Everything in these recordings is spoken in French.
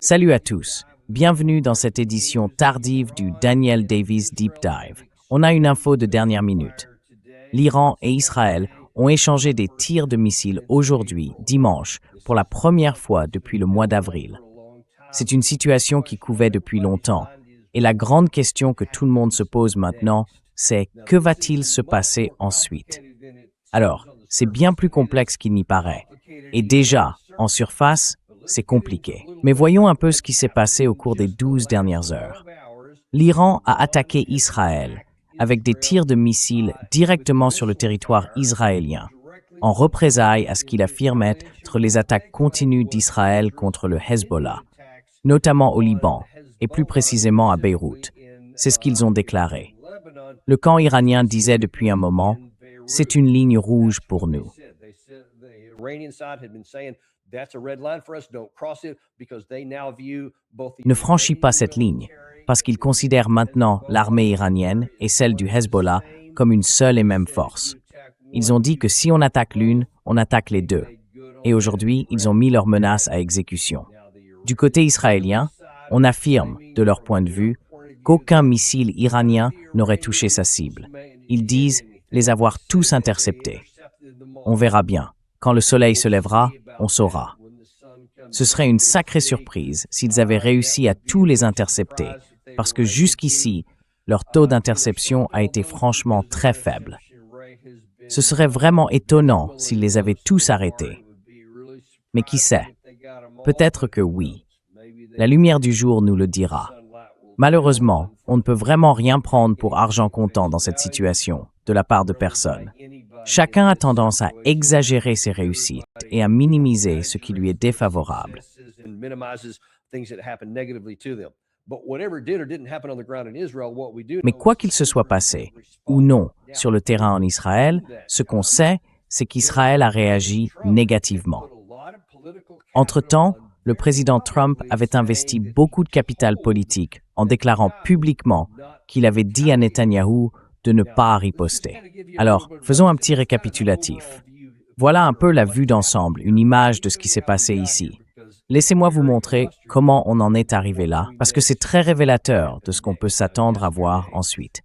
Salut à tous, bienvenue dans cette édition tardive du Daniel Davis Deep Dive. On a une info de dernière minute. L'Iran et Israël ont échangé des tirs de missiles aujourd'hui, dimanche, pour la première fois depuis le mois d'avril. C'est une situation qui couvait depuis longtemps, et la grande question que tout le monde se pose maintenant, c'est que va-t-il se passer ensuite? Alors, c'est bien plus complexe qu'il n'y paraît. Et déjà, en surface, c'est compliqué. Mais voyons un peu ce qui s'est passé au cours des 12 dernières heures. L'Iran a attaqué Israël avec des tirs de missiles directement sur le territoire israélien, en représailles à ce qu'il affirme être les attaques continues d'Israël contre le Hezbollah, notamment au Liban, et plus précisément à Beyrouth. C'est ce qu'ils ont déclaré. Le camp iranien disait depuis un moment, « C'est une ligne rouge pour nous ». Ne franchit pas cette ligne, parce qu'ils considèrent maintenant l'armée iranienne et celle du Hezbollah comme une seule et même force. Ils ont dit que si on attaque l'une, on attaque les deux. Et aujourd'hui, ils ont mis leurs menaces à exécution. Du côté israélien, on affirme, de leur point de vue, qu'aucun missile iranien n'aurait touché sa cible. Ils disent les avoir tous interceptés. On verra bien. Quand le soleil se lèvera, on saura. Ce serait une sacrée surprise s'ils avaient réussi à tous les intercepter, parce que jusqu'ici, leur taux d'interception a été franchement très faible. Ce serait vraiment étonnant s'ils les avaient tous arrêtés. Mais qui sait? Peut-être que oui. La lumière du jour nous le dira. Malheureusement, on ne peut vraiment rien prendre pour argent comptant dans cette situation, de la part de personne. Chacun a tendance à exagérer ses réussites et à minimiser ce qui lui est défavorable. Mais quoi qu'il se soit passé, ou non, sur le terrain en Israël, ce qu'on sait, c'est qu'Israël a réagi négativement. Entre-temps, le président Trump avait investi beaucoup de capital politique en déclarant publiquement qu'il avait dit à Netanyahou de ne pas riposter. Alors, faisons un petit récapitulatif. Voilà un peu la vue d'ensemble, une image de ce qui s'est passé ici. Laissez-moi vous montrer comment on en est arrivé là, parce que c'est très révélateur de ce qu'on peut s'attendre à voir ensuite.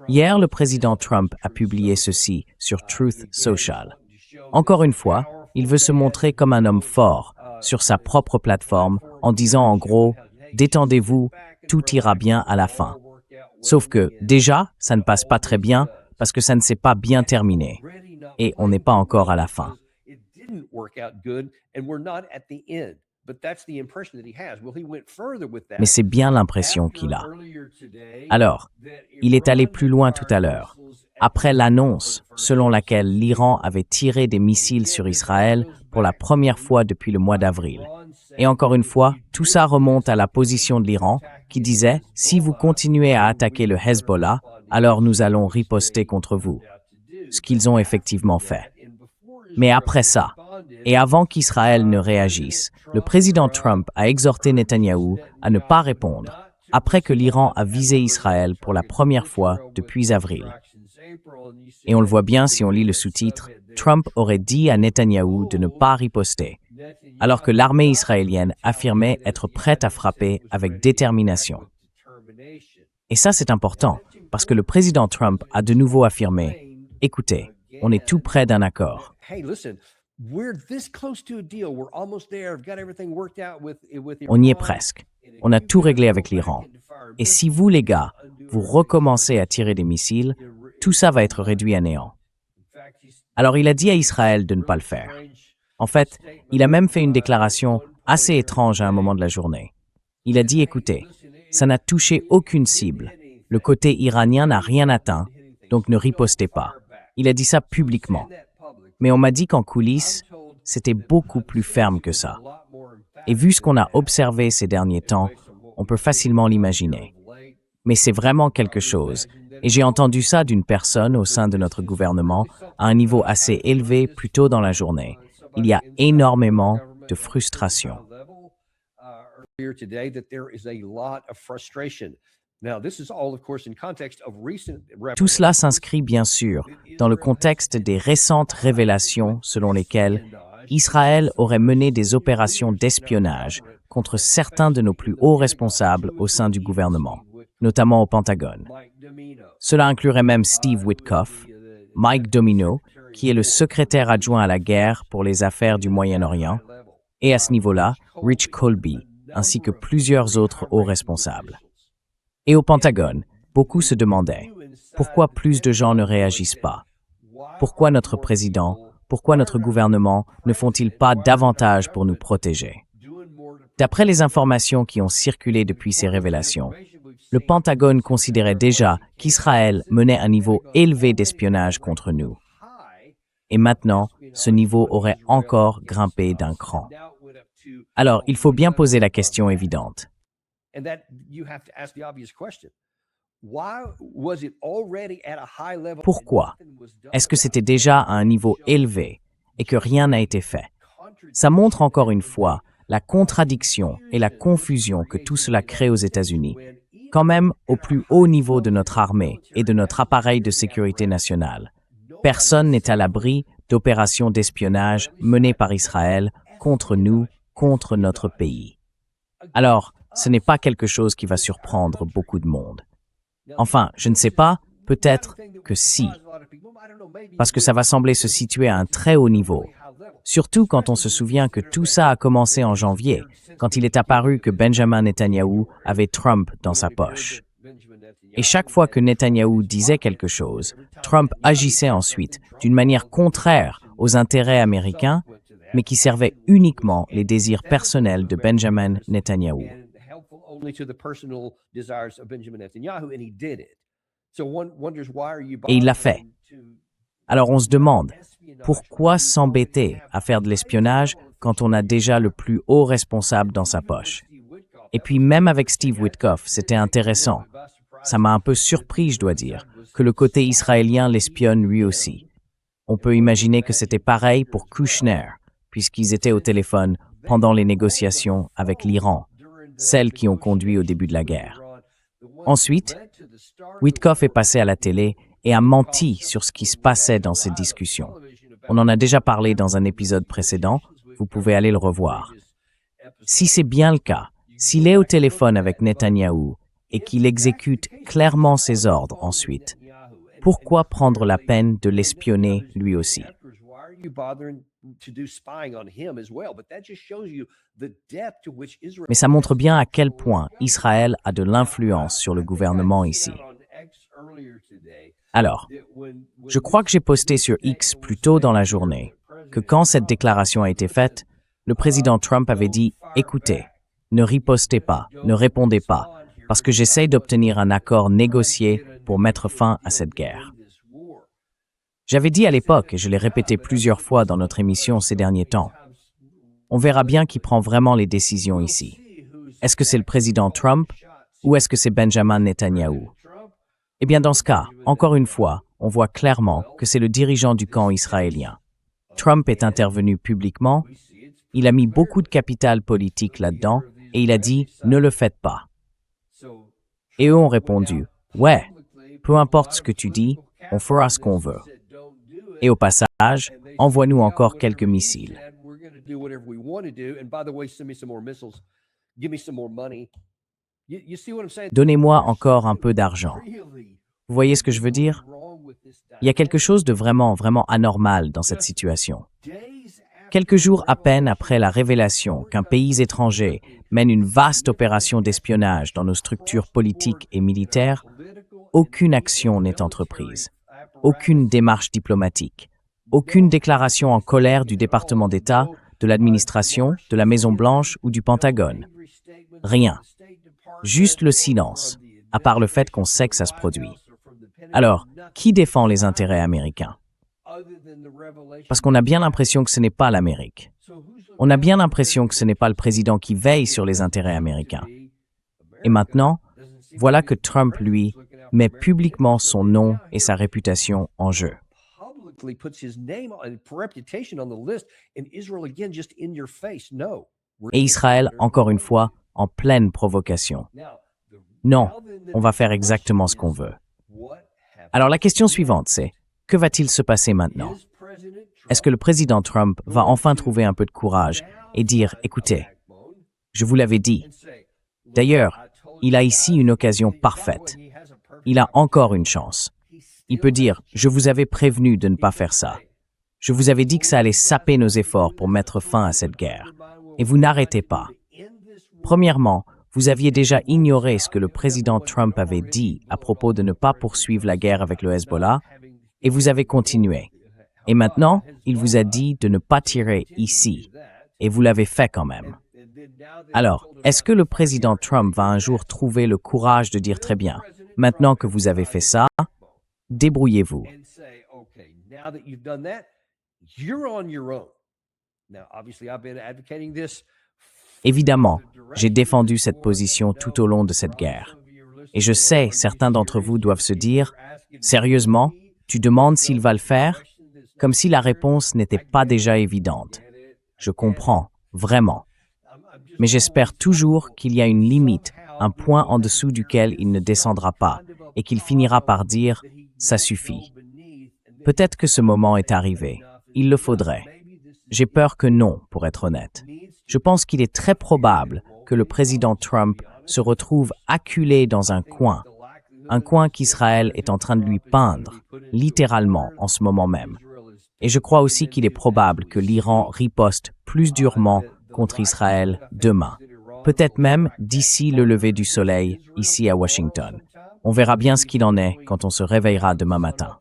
Hier, le président Trump a publié ceci sur Truth Social. Encore une fois, il veut se montrer comme un homme fort sur sa propre plateforme en disant en gros « Détendez-vous, tout ira bien à la fin ». Sauf que, déjà, ça ne passe pas très bien parce que ça ne s'est pas bien terminé. Et on n'est pas encore à la fin. Mais c'est bien l'impression qu'il a. Alors, il est allé plus loin tout à l'heure. Après l'annonce selon laquelle l'Iran avait tiré des missiles sur Israël pour la première fois depuis le mois d'avril. Et encore une fois, tout ça remonte à la position de l'Iran qui disait « Si vous continuez à attaquer le Hezbollah, alors nous allons riposter contre vous ». Ce qu'ils ont effectivement fait. Mais après ça, et avant qu'Israël ne réagisse, le président Trump a exhorté Netanyahou à ne pas répondre, après que l'Iran a visé Israël pour la première fois depuis avril. Et on le voit bien si on lit le sous-titre, Trump aurait dit à Netanyahou de ne pas riposter, alors que l'armée israélienne affirmait être prête à frapper avec détermination. Et ça, c'est important, parce que le président Trump a de nouveau affirmé « Écoutez, on est tout près d'un accord ». On y est presque. On a tout réglé avec l'Iran. Et si vous, les gars, vous recommencez à tirer des missiles, tout ça va être réduit à néant. Alors il a dit à Israël de ne pas le faire. En fait, il a même fait une déclaration assez étrange à un moment de la journée. Il a dit, écoutez, ça n'a touché aucune cible. Le côté iranien n'a rien atteint, donc ne ripostez pas. Il a dit ça publiquement. Mais on m'a dit qu'en coulisses, c'était beaucoup plus ferme que ça. Et vu ce qu'on a observé ces derniers temps, on peut facilement l'imaginer. Mais c'est vraiment quelque chose. Et j'ai entendu ça d'une personne au sein de notre gouvernement à un niveau assez élevé plus tôt dans la journée. Il y a énormément de frustration. Tout cela s'inscrit bien sûr dans le contexte des récentes révélations selon lesquelles Israël aurait mené des opérations d'espionnage contre certains de nos plus hauts responsables au sein du gouvernement, notamment au Pentagone. Cela inclurait même Steve Witkoff, Mike Domino, qui est le secrétaire adjoint à la guerre pour les affaires du Moyen-Orient, et à ce niveau-là, Rich Colby, ainsi que plusieurs autres hauts responsables. Et au Pentagone, beaucoup se demandaient pourquoi plus de gens ne réagissent pas? Pourquoi notre président, pourquoi notre gouvernement ne font-ils pas davantage pour nous protéger? D'après les informations qui ont circulé depuis ces révélations, le Pentagone considérait déjà qu'Israël menait un niveau élevé d'espionnage contre nous. Et maintenant, ce niveau aurait encore grimpé d'un cran. Alors, il faut bien poser la question évidente. Pourquoi? Est-ce que c'était déjà à un niveau élevé et que rien n'a été fait? Ça montre encore une fois la contradiction et la confusion que tout cela crée aux États-Unis, quand même au plus haut niveau de notre armée et de notre appareil de sécurité nationale. Personne n'est à l'abri d'opérations d'espionnage menées par Israël contre nous, contre notre pays. Alors, ce n'est pas quelque chose qui va surprendre beaucoup de monde. Enfin, je ne sais pas, peut-être que si. Parce que ça va sembler se situer à un très haut niveau. Surtout quand on se souvient que tout ça a commencé en janvier, quand il est apparu que Benjamin Netanyahou avait Trump dans sa poche. Et chaque fois que Netanyahou disait quelque chose, Trump agissait ensuite d'une manière contraire aux intérêts américains, mais qui servait uniquement les désirs personnels de Benjamin Netanyahou. Et il l'a fait. Alors on se demande, pourquoi s'embêter à faire de l'espionnage quand on a déjà le plus haut responsable dans sa poche? Et puis même avec Steve Witkoff, c'était intéressant. Ça m'a un peu surpris, je dois dire, que le côté israélien l'espionne lui aussi. On peut imaginer que c'était pareil pour Kushner, puisqu'ils étaient au téléphone pendant les négociations avec l'Iran, celles qui ont conduit au début de la guerre. Ensuite, Witkoff est passé à la télé et a menti sur ce qui se passait dans ces discussions. On en a déjà parlé dans un épisode précédent, vous pouvez aller le revoir. Si c'est bien le cas, s'il est au téléphone avec Netanyahou et qu'il exécute clairement ses ordres ensuite, pourquoi prendre la peine de l'espionner lui aussi? Mais ça montre bien à quel point Israël a de l'influence sur le gouvernement ici. Alors, je crois que j'ai posté sur X plus tôt dans la journée que quand cette déclaration a été faite, le président Trump avait dit « Écoutez, ne ripostez pas, ne répondez pas, parce que j'essaie d'obtenir un accord négocié pour mettre fin à cette guerre. » J'avais dit à l'époque, et je l'ai répété plusieurs fois dans notre émission ces derniers temps, on verra bien qui prend vraiment les décisions ici. Est-ce que c'est le président Trump ou est-ce que c'est Benjamin Netanyahou? Eh bien, dans ce cas, encore une fois, on voit clairement que c'est le dirigeant du camp israélien. Trump est intervenu publiquement, il a mis beaucoup de capital politique là-dedans et il a dit « ne le faites pas ». Et eux ont répondu « ouais, peu importe ce que tu dis, on fera ce qu'on veut ». Et au passage, envoie-nous encore quelques missiles. Donnez-moi encore un peu d'argent. Vous voyez ce que je veux dire? Il y a quelque chose de vraiment anormal dans cette situation. Quelques jours à peine après la révélation qu'un pays étranger mène une vaste opération d'espionnage dans nos structures politiques et militaires, aucune action n'est entreprise, aucune démarche diplomatique, aucune déclaration en colère du département d'État, de l'administration, de la Maison-Blanche ou du Pentagone. Rien. Juste le silence, à part le fait qu'on sait que ça se produit. Alors, qui défend les intérêts américains? Parce qu'on a bien l'impression que ce n'est pas l'Amérique. On a bien l'impression que ce n'est pas le président qui veille sur les intérêts américains. Et maintenant, voilà que Trump, lui, met publiquement son nom et sa réputation en jeu. Et Israël, encore une fois, en pleine provocation. Non, on va faire exactement ce qu'on veut. Alors la question suivante, c'est, que va-t-il se passer maintenant? est-ce que le président Trump va enfin trouver un peu de courage et dire « Écoutez, je vous l'avais dit ». D'ailleurs, il a ici une occasion parfaite. Il a encore une chance. Il peut dire « Je vous avais prévenu de ne pas faire ça. Je vous avais dit que ça allait saper nos efforts pour mettre fin à cette guerre. Et vous n'arrêtez pas. » Premièrement, vous aviez déjà ignoré ce que le président Trump avait dit à propos de ne pas poursuivre la guerre avec le Hezbollah, et vous avez continué. Et maintenant, il vous a dit de ne pas tirer ici, et vous l'avez fait quand même. Alors, est-ce que le président Trump va un jour trouver le courage de dire « Très bien, maintenant que vous avez fait ça, débrouillez-vous ». Évidemment, j'ai défendu cette position tout au long de cette guerre. Et je sais, certains d'entre vous doivent se dire « Sérieusement, tu demandes s'il va le faire ?» comme si la réponse n'était pas déjà évidente. Je comprends, vraiment. Mais j'espère toujours qu'il y a une limite, un point en dessous duquel il ne descendra pas, et qu'il finira par dire « ça suffit ». Peut-être que ce moment est arrivé. Il le faudrait. J'ai peur que non, pour être honnête. Je pense qu'il est très probable que le président Trump se retrouve acculé dans un coin qu'Israël est en train de lui peindre, littéralement, en ce moment même. Et je crois aussi qu'il est probable que l'Iran riposte plus durement contre Israël demain. Peut-être même d'ici le lever du soleil, ici à Washington. On verra bien ce qu'il en est quand on se réveillera demain matin.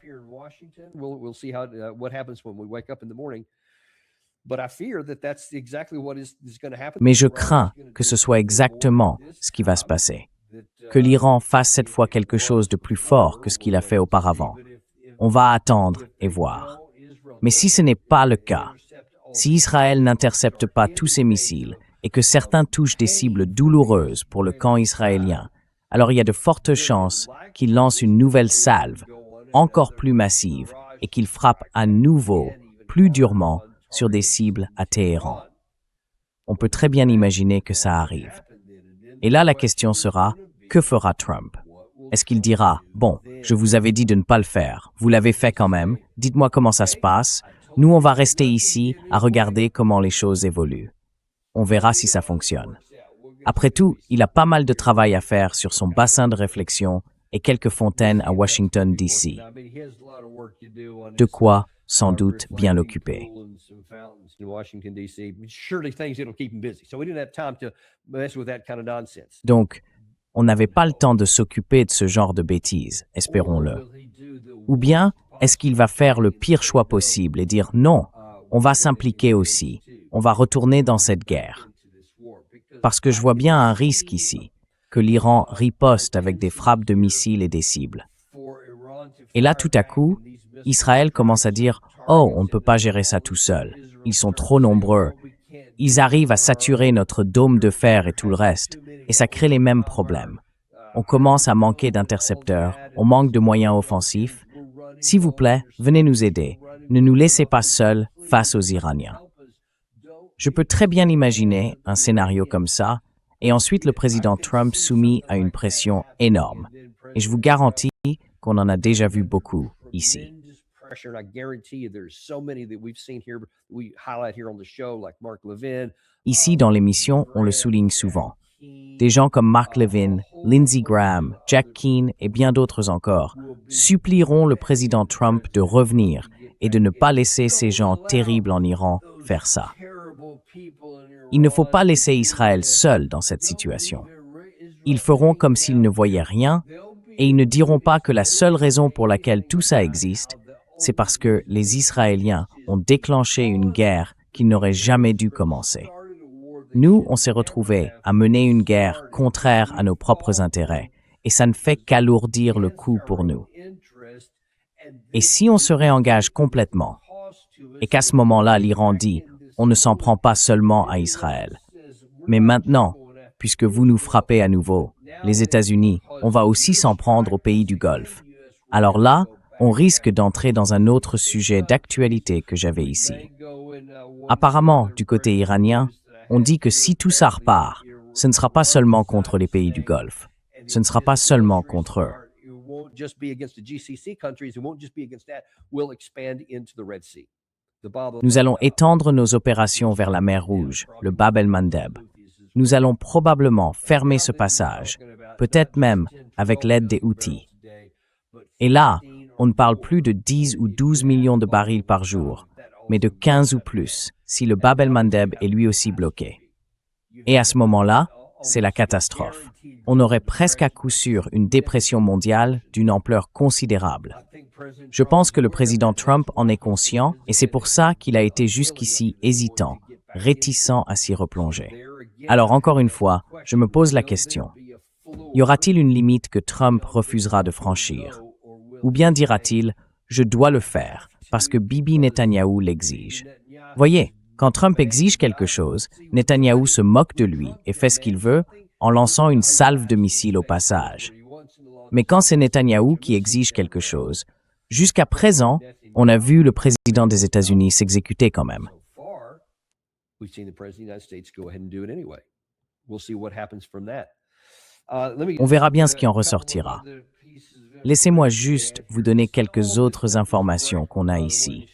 Mais je crains que ce soit exactement ce qui va se passer. Que l'Iran fasse cette fois quelque chose de plus fort que ce qu'il a fait auparavant. On va attendre et voir. Mais si ce n'est pas le cas, si Israël n'intercepte pas tous ses missiles et que certains touchent des cibles douloureuses pour le camp israélien, alors il y a de fortes chances qu'il lance une nouvelle salve, encore plus massive, et qu'il frappe à nouveau, plus durement, sur des cibles à Téhéran. On peut très bien imaginer que ça arrive. Et là, la question sera, que fera Trump? Est-ce qu'il dira « Bon, je vous avais dit de ne pas le faire, vous l'avez fait quand même, dites-moi comment ça se passe, nous on va rester ici à regarder comment les choses évoluent. On verra si ça fonctionne. » Après tout, il a pas mal de travail à faire sur son bassin de réflexion et quelques fontaines à Washington, D.C. De quoi, sans doute, bien l'occuper. Donc, on n'avait pas le temps de s'occuper de ce genre de bêtises, espérons-le. Ou bien, est-ce qu'il va faire le pire choix possible et dire non, on va s'impliquer aussi, on va retourner dans cette guerre. Parce que je vois bien un risque ici, que l'Iran riposte avec des frappes de missiles et des cibles. Et là, tout à coup, Israël commence à dire « Oh, on ne peut pas gérer ça tout seul, ils sont trop nombreux, ils arrivent à saturer notre dôme de fer et tout le reste, et ça crée les mêmes problèmes. On commence à manquer d'intercepteurs, on manque de moyens offensifs. S'il vous plaît, venez nous aider, ne nous laissez pas seuls face aux Iraniens. » Je peux très bien imaginer un scénario comme ça, et ensuite le président Trump soumis à une pression énorme. Et je vous garantis qu'on en a déjà vu beaucoup ici. Ici, dans l'émission, on le souligne souvent. Des gens comme Mark Levin, Lindsey Graham, Jack Keane et bien d'autres encore supplieront le président Trump de revenir et de ne pas laisser ces gens terribles en Iran faire ça. Il ne faut pas laisser Israël seul dans cette situation. Ils feront comme s'ils ne voyaient rien et ils ne diront pas que la seule raison pour laquelle tout ça existe, c'est parce que les Israéliens ont déclenché une guerre qu'ils n'auraient jamais dû commencer. Nous, on s'est retrouvés à mener une guerre contraire à nos propres intérêts, et ça ne fait qu'alourdir le coût pour nous. Et si on se réengage complètement, et qu'à ce moment-là, l'Iran dit « on ne s'en prend pas seulement à Israël, mais maintenant, puisque vous nous frappez à nouveau, les États-Unis, on va aussi s'en prendre aux pays du Golfe. » Alors là, on risque d'entrer dans un autre sujet d'actualité que j'avais ici. Apparemment, du côté iranien, on dit que si tout ça repart, ce ne sera pas seulement contre les pays du Golfe. Ce ne sera pas seulement contre eux. Nous allons étendre nos opérations vers la mer Rouge, le Bab el-Mandeb. Nous allons probablement fermer ce passage, peut-être même avec l'aide des Houthis. Et là, on ne parle plus de 10 ou 12 millions de barils par jour, mais de 15 ou plus, si le Bab el-Mandeb est lui aussi bloqué. Et à ce moment-là, c'est la catastrophe. On aurait presque à coup sûr une dépression mondiale d'une ampleur considérable. Je pense que le président Trump en est conscient et c'est pour ça qu'il a été jusqu'ici hésitant, réticent à s'y replonger. Alors encore une fois, je me pose la question. Y aura-t-il une limite que Trump refusera de franchir? Ou bien dira-t-il « Je dois le faire parce que Bibi Netanyahou l'exige ». Voyez, quand Trump exige quelque chose, Netanyahou se moque de lui et fait ce qu'il veut en lançant une salve de missiles au passage. Mais quand c'est Netanyahou qui exige quelque chose, jusqu'à présent, on a vu le président des États-Unis s'exécuter quand même. On verra bien ce qui en ressortira. Laissez-moi juste vous donner quelques autres informations qu'on a ici.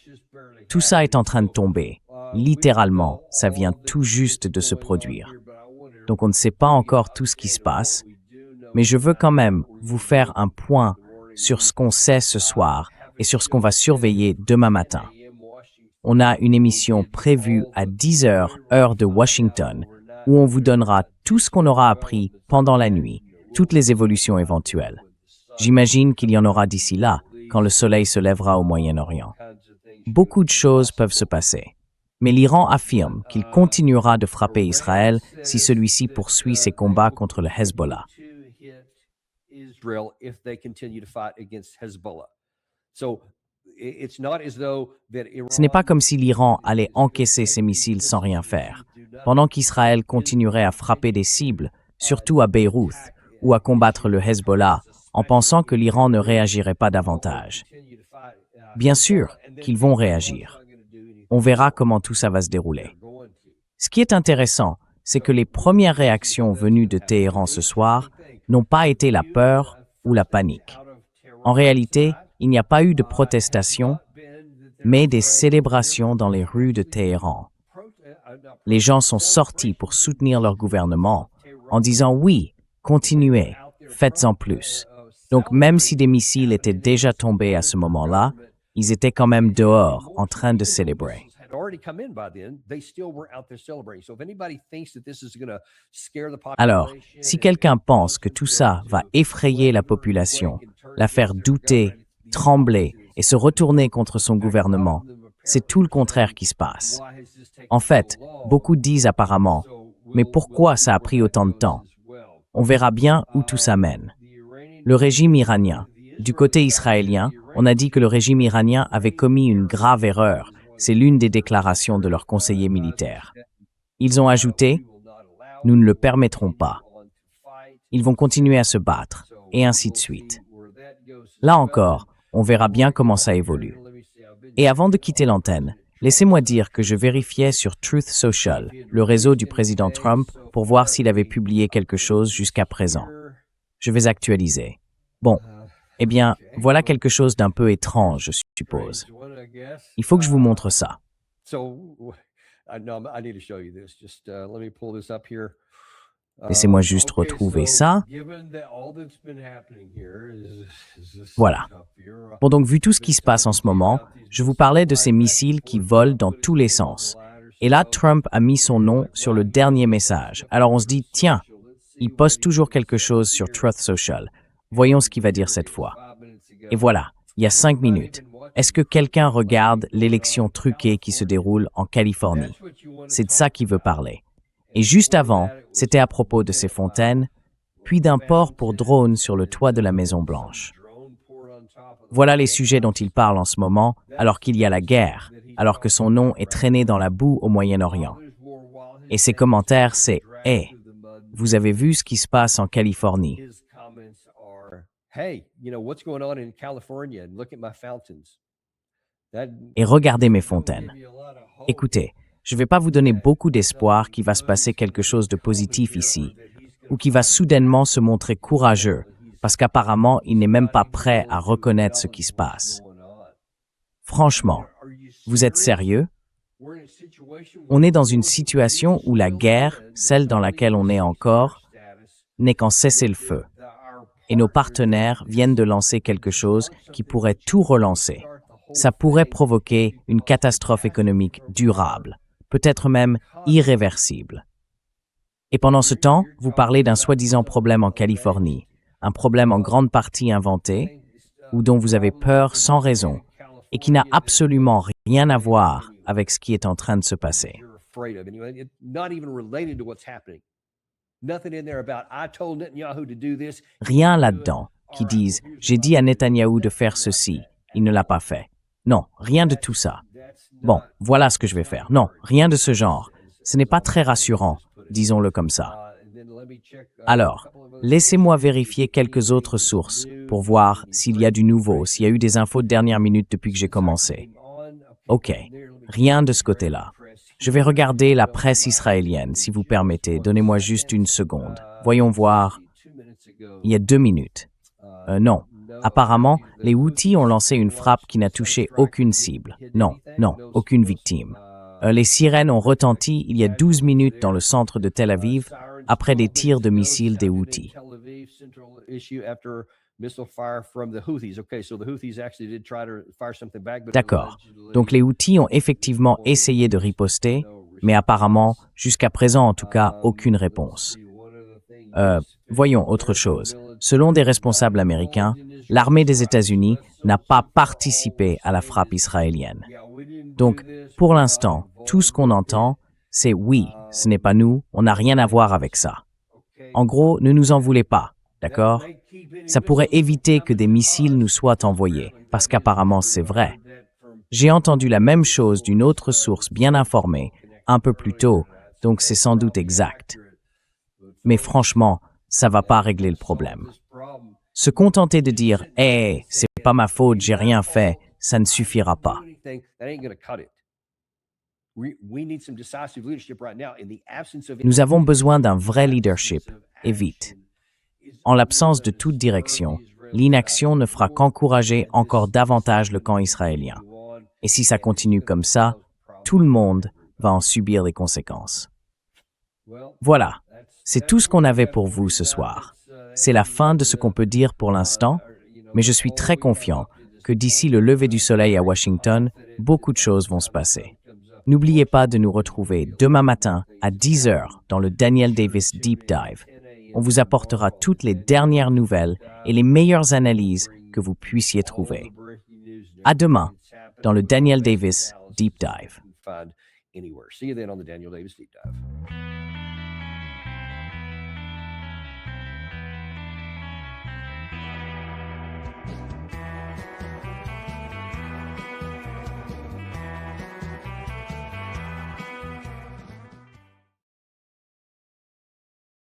Tout ça est en train de tomber. Littéralement, ça vient tout juste de se produire. Donc on ne sait pas encore tout ce qui se passe, mais je veux quand même vous faire un point sur ce qu'on sait ce soir et sur ce qu'on va surveiller demain matin. On a une émission prévue à 10 heures, heure de Washington, où on vous donnera tout ce qu'on aura appris pendant la nuit, toutes les évolutions éventuelles. J'imagine qu'il y en aura d'ici là, quand le soleil se lèvera au Moyen-Orient. Beaucoup de choses peuvent se passer. Mais l'Iran affirme qu'il continuera de frapper Israël si celui-ci poursuit ses combats contre le Hezbollah. Ce n'est pas comme si l'Iran allait encaisser ses missiles sans rien faire, pendant qu'Israël continuerait à frapper des cibles, surtout à Beyrouth, ou à combattre le Hezbollah, en pensant que l'Iran ne réagirait pas davantage. Bien sûr qu'ils vont réagir. On verra comment tout ça va se dérouler. Ce qui est intéressant, c'est que les premières réactions venues de Téhéran ce soir n'ont pas été la peur ou la panique. En réalité, il n'y a pas eu de protestation, mais des célébrations dans les rues de Téhéran. Les gens sont sortis pour soutenir leur gouvernement en disant « Oui, continuez, faites-en plus ». Donc même si des missiles étaient déjà tombés à ce moment-là, ils étaient quand même dehors en train de célébrer. Alors, si quelqu'un pense que tout ça va effrayer la population, la faire douter, trembler et se retourner contre son gouvernement, c'est tout le contraire qui se passe. En fait, beaucoup disent apparemment « Mais pourquoi ça a pris autant de temps ?» On verra bien où tout ça mène. Le régime iranien. Du côté israélien, on a dit que le régime iranien avait commis une grave erreur. C'est l'une des déclarations de leurs conseillers militaires. Ils ont ajouté « Nous ne le permettrons pas ». Ils vont continuer à se battre, et ainsi de suite. Là encore, on verra bien comment ça évolue. Et avant de quitter l'antenne, laissez-moi dire que je vérifiais sur Truth Social, le réseau du président Trump, pour voir s'il avait publié quelque chose jusqu'à présent. Je vais actualiser. Bon, eh bien, voilà quelque chose d'un peu étrange, je suppose. Il faut que je vous montre ça. Laissez-moi juste retrouver ça. Voilà. Bon, donc, vu tout ce qui se passe en ce moment, je vous parlais de ces missiles qui volent dans tous les sens. Et là, Trump a mis son nom sur le dernier message. Alors on se dit, tiens, il poste toujours quelque chose sur Truth Social. Voyons ce qu'il va dire cette fois. Et voilà, il y a 5 minutes. Est-ce que quelqu'un regarde l'élection truquée qui se déroule en Californie? C'est de ça qu'il veut parler. Et juste avant, c'était à propos de ces fontaines, puis d'un port pour drones sur le toit de la Maison-Blanche. Voilà les sujets dont il parle en ce moment, alors qu'il y a la guerre, alors que son nom est traîné dans la boue au Moyen-Orient. Et ses commentaires, c'est « Hey, vous avez vu ce qui se passe en Californie ?» Et regardez mes fontaines. Écoutez, je ne vais pas vous donner beaucoup d'espoir qu'il va se passer quelque chose de positif ici, ou qu'il va soudainement se montrer courageux, parce qu'apparemment, il n'est même pas prêt à reconnaître ce qui se passe. Franchement, Vous êtes sérieux? On est dans une situation où la guerre, celle dans laquelle on est encore, n'est qu'en cessez-le-feu. Et nos partenaires viennent de lancer quelque chose qui pourrait tout relancer. Ça pourrait provoquer une catastrophe économique durable, peut-être même irréversible. Et pendant ce temps, vous parlez d'un soi-disant problème en Californie, un problème en grande partie inventé, ou dont vous avez peur sans raison, et qui n'a absolument rien à voir avec ce qui est en train de se passer. Rien là-dedans qui dise « j'ai dit à Netanyahou de faire ceci, il ne l'a pas fait ». Non, rien de tout ça. Bon, voilà ce que je vais faire. Non, rien de ce genre. Ce n'est pas très rassurant, disons-le comme ça. Alors, laissez-moi vérifier quelques autres sources pour voir s'il y a du nouveau, s'il y a eu des infos de dernière minute depuis que j'ai commencé. OK, rien de ce côté-là. Je vais regarder la presse israélienne, si vous permettez. Donnez-moi juste une seconde. Voyons voir. Il y a 2 minutes. Non. Apparemment, les Houthis ont lancé une frappe qui n'a touché aucune cible. Non, aucune victime. Les sirènes ont retenti il y a 12 minutes dans le centre de Tel Aviv après des tirs de missiles des Houthis. D'accord. Donc les Houthis ont effectivement essayé de riposter, mais apparemment, jusqu'à présent en tout cas, aucune réponse. Voyons autre chose. Selon des responsables américains, l'armée des États-Unis n'a pas participé à la frappe israélienne. Donc, pour l'instant, tout ce qu'on entend, c'est oui, ce n'est pas nous, on n'a rien à voir avec ça. En gros, ne nous en voulez pas, d'accord? Ça pourrait éviter que des missiles nous soient envoyés, parce qu'apparemment c'est vrai. J'ai entendu la même chose d'une autre source bien informée, un peu plus tôt, donc c'est sans doute exact. Mais franchement, ça va pas régler le problème. Se contenter de dire « Hey, c'est pas ma faute, j'ai rien fait », ça ne suffira pas. Nous avons besoin d'un vrai leadership, et vite. En l'absence de toute direction, l'inaction ne fera qu'encourager encore davantage le camp israélien. Et si ça continue comme ça, tout le monde va en subir les conséquences. Voilà, c'est tout ce qu'on avait pour vous ce soir. C'est la fin de ce qu'on peut dire pour l'instant, mais je suis très confiant que d'ici le lever du soleil à Washington, beaucoup de choses vont se passer. N'oubliez pas de nous retrouver demain matin à 10h dans le Daniel Davis Deep Dive. On vous apportera toutes les dernières nouvelles et les meilleures analyses que vous puissiez trouver. À demain dans le Daniel Davis Deep Dive.